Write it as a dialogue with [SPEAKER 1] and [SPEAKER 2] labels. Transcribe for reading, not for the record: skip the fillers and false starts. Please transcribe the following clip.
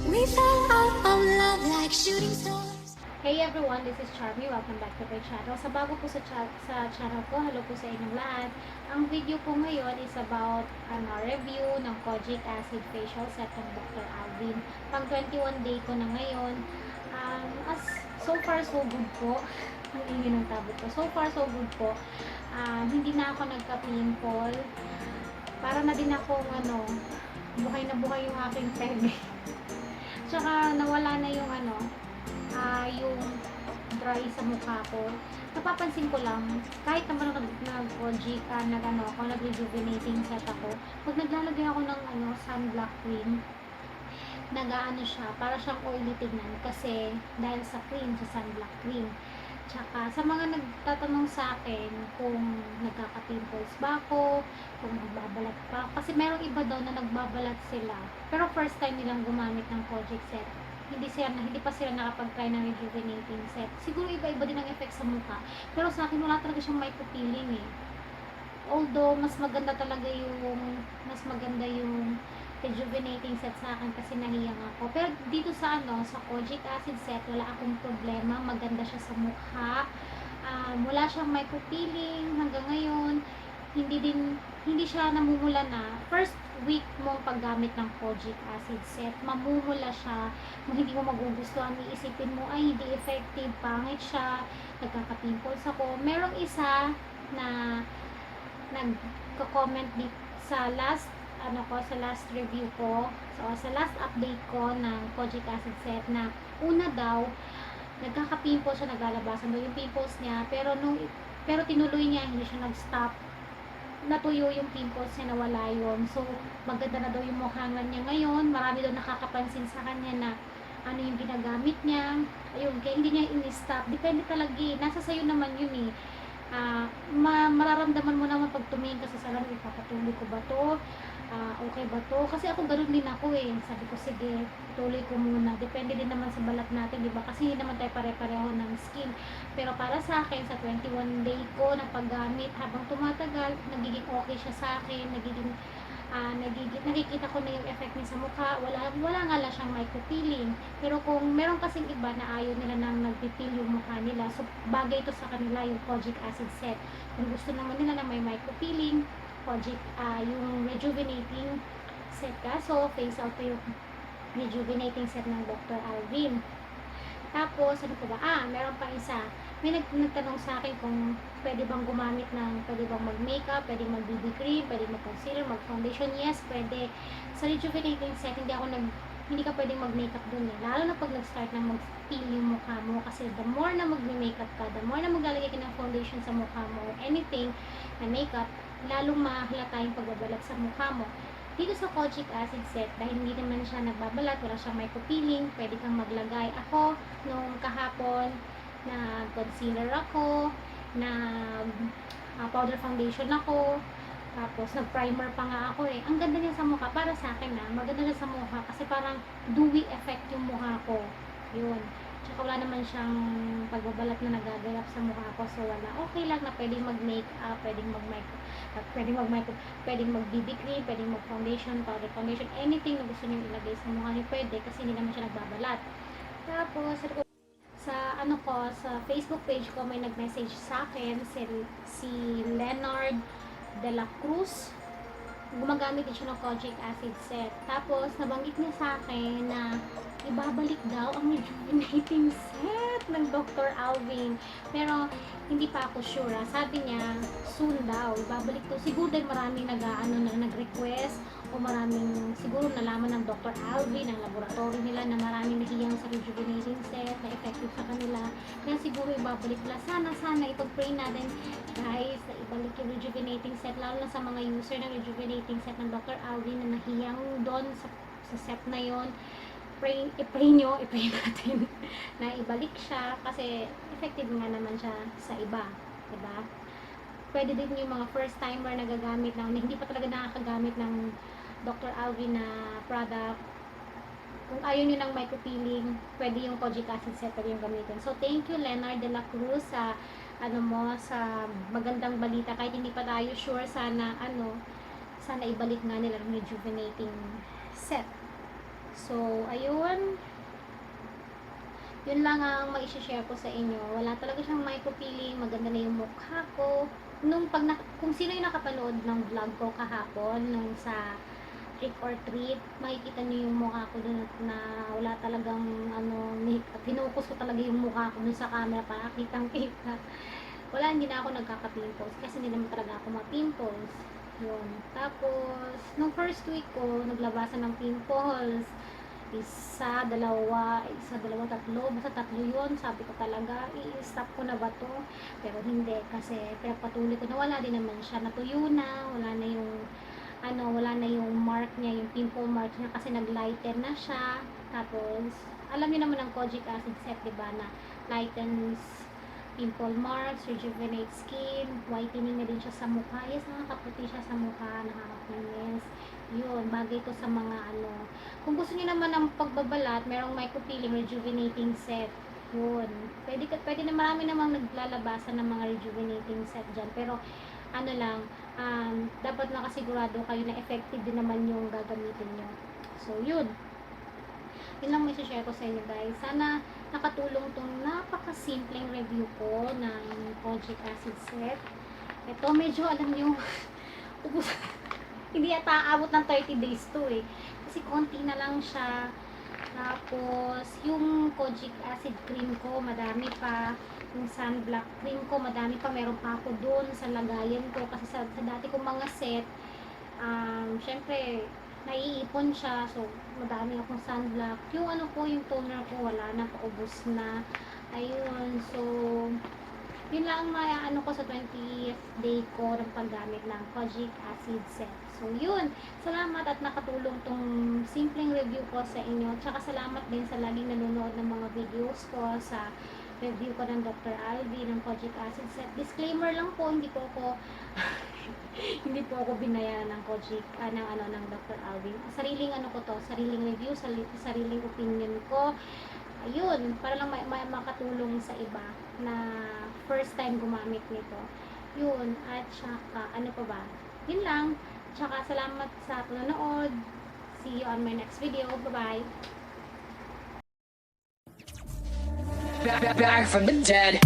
[SPEAKER 1] We fell out of love like shooting stars.
[SPEAKER 2] Hey everyone, this is Charmy. Welcome back to my channel. Sa bago po sa channel ko, hello po sa inyong lahat. Ang video po ngayon is about review ng Kojic Acid Facial Set ng Dr. Alvin. Pang 21 day ko na ngayon. So far so good po. Ang ingin ng tablet ko. So far so good po. Hindi na ako nagka-pimple. Para na din akong buhay na buhay yung aking peg. Tsaka nawala na yung yung dry sa mukha ko. Napapansin ko lang, kahit naman nag-Kojic, nag-rejuvenating set ako, pag naglalagay ako ng sunblock cream, nag-aano siya, para siyang oily tignan kasi dahil sa cream, sa sunblock cream. Tsaka sa mga nagtatanong sa akin kung nagkaka-pimples ba ako, kung nagbabalat pa ako, kasi merong iba daw na nagbabalat sila, pero first time nilang gumamit ng Kojic set. Hindi pa sila nakapag-try ng rejuvenating set. Siguro iba-iba din ang effect sa mukha. Pero sa akin wala talaga siyang micro-peeling eh. Although mas maganda yung rejuvenating set sa akin kasi nahiyang ako. Pero dito sa sa Kojic Acid set, wala akong problema. Maganda siya sa mukha. Wala siyang micro-peeling hanggang ngayon. Hindi siya namumula na. First week mong paggamit ng Kojic Acid set, mamumula siya. Kung hindi mo magugustuhan, iisipin mo, ay hindi effective, pangit siya, nagkaka-pimples ako. Merong isa na nagko-comment sa last review ko, sa last update ko ng Kojic Acid set, na una daw nagkaka-pimples siya, naglalabasan daw yung pimples niya, pero tinuloy niya, hindi siya nag-stop, natuyo yung pimples niya, nawala yun. So maganda na daw yung mukhangan niya ngayon. Marami daw nakakapansin sa kanya na ano yung ginagamit niya, ayun, kaya hindi niya in-stop. Depende talaga nasa sayo naman yun eh. Mararamdaman mo naman pag tumingin ka sa salamin, ipapatuloy ko ba to, okay ba to, kasi ako ganun din ako eh. Sabi ko sige, tuloy ko muna, depende din naman sa balat natin, diba, kasi hindi naman tayo pare-pareho ng skin. Pero para sa akin, sa 21 day ko na paggamit, habang tumatagal, nagiging okay siya sa akin, nakikita ko na yung effect niya sa mukha. Wala nga lang siyang micro-peeling. Pero kung meron kasing iba na ayaw nila nang nagpipil yung mukha nila, so bagay ito sa kanila yung Kojic Acid set. Kung gusto naman nila na may micro-peeling, yung rejuvenating set ka. So face out ko yung rejuvenating set ng Dr. Alvin. Tapos, meron pa isa. May nagtanong sa akin kung pwede bang mag-makeup, pwede mag-BB cream, pwede mag-concealer, mag-foundation. Yes, pwede. Sa rejuvenating set, hindi ka pwedeng mag-makeup dun eh. Lalo na pag nag-start na mag-peel yung mukha mo. Kasi the more na mag-makeup ka, the more na maglalagay ka ng foundation sa mukha mo or anything na makeup, lalong mahalata yung pagbabalat sa mukha mo. Dito sa Kojic Acid set, dahil hindi naman siya nagbabalat, wala siyang micro-peeling, pwede kang maglagay. Ako, nung kahapon, na concealer ako, na powder foundation ako, tapos nag-primer pa nga ako eh. Ang ganda niya sa mukha, para sa akin maganda niya sa mukha kasi parang dewy effect yung mukha ko. Yun. Tsaka wala naman siyang pagbabalat na nagagalap sa mukha ko, so wala. Okay lang na pwedeng mag-makeup, pwedeng mag-BB cream, pwedeng mag-foundation, powder foundation, anything na gusto niyo ilagay sa mukha niyo pwede kasi hindi naman siya nagbabalat. Tapos sa Facebook page ko may nag-message sa akin si Leonard de la Cruz. Gumagamit din siya ng Kojic Acid set. Tapos nabanggit niya sa akin na ibabalik daw ang rejuvenating set ng Dr. Alvin. Pero hindi pa ako sure. Sabi niya soon daw ibabalik to. Siguro dahil maraming nag-request o maraming siguro nalaman ng Dr. Alvin, ng laboratory nila, na maraming nahiyang sa rejuvenating set na effective sa kanila. Kaya siguro ibabalik nila. Sana ipag-pray natin guys na ibalik yung rejuvenating set, lalo na sa mga user ng rejuvenating set ng Dr. Alvin na nahiyang doon sa set na yon. I-pray natin na ibalik siya kasi effective nga naman siya sa iba, diba? Pwede din yung mga first timer na gagamit na hindi pa talaga nakakagamit ng Dr. Alvin na product. Kung ayaw nyo ng micro-peeling, pwede yung Kojic Acid set, pwede yung gamitin. So thank you Leonard de la Cruz sa sa magandang balita. Kahit hindi pa tayo sure, sana ibalik nga nila yung rejuvenating set. So, ayun. Yun lang ang mai-share ko sa inyo. Wala talaga siyang micropeeling. Maganda na yung mukha ko. Kung sino yung nakapanood ng vlog ko kahapon, nung sa trick or treat, makikita niyo yung mukha ko dun na wala talagang pinukus ko talaga yung mukha ko dun sa camera para kitang-kita. Wala, hindi na ako nagkaka-pimples kasi hindi naman talaga ako ma-pimples. Yun. Tapos, nung first week ko, naglabasan ng pimples. Isa, dalawa, tatlo. Basta tatlo yun. Sabi ko talaga, i-stop ko na ba to? Pero hindi, kasi pinagpatuloy ko na wala din naman siya. Natuyo na, wala na yung mark niya, yung pimple mark niya kasi nag-lighten na siya. Tapos, alam niyo naman ang kojic acid set, diba, na lightens pimple marks, rejuvenate skin, whitening na din siya sa mukha. Yes, nakakaputi siya sa mukha, nakakakinis. Yun, bagay to sa mga Kung gusto niyo naman ng pagbabalat, merong micropeeling rejuvenating set. Yun. Pwede na, marami namang naglalabasan ng mga rejuvenating set dyan. Pero, dapat nakasigurado kayo na effective din naman yung gagamitin nyo. So, yun. Yun lang may share ko sa inyo, guys. Sana nakatulong tong napaka-simpleng review ko ng kojic acid set. Ito, medyo alam nyo, hindi ata aabot ng 30 days to eh. Kasi konti na lang siya. Tapos, yung kojic acid cream ko, madami pa. Yung sunblock cream ko, madami pa. Meron pa ako dun sa lagayan ko. Kasi sa dati kong mga set, syempre, naiipon siya. So, madami akong sunblock. Yung yung toner ko, wala na, paubos na. Ayun. So, yun lang ang ko sa 20th day ko ng paggamit ng kojic acid set. So, yun. Salamat at nakatulong tong simpleng review ko sa inyo. Tsaka salamat din sa laging nanonood ng mga videos ko sa review ko ng Dr. Alvi ng kojic acid set. Disclaimer lang po, hindi po ako hindi po ako binayaran ng kojic ng Dr. Alvi. Sariling ko to, sariling review, sariling opinion ko. Ayun, para lang makatulong sa iba na first time gumamit nito. Yun, at saka pa ba? Yun lang. Tsaka salamat sa panonood. See you on my next video. Bye-bye.
[SPEAKER 3] Back from the dead.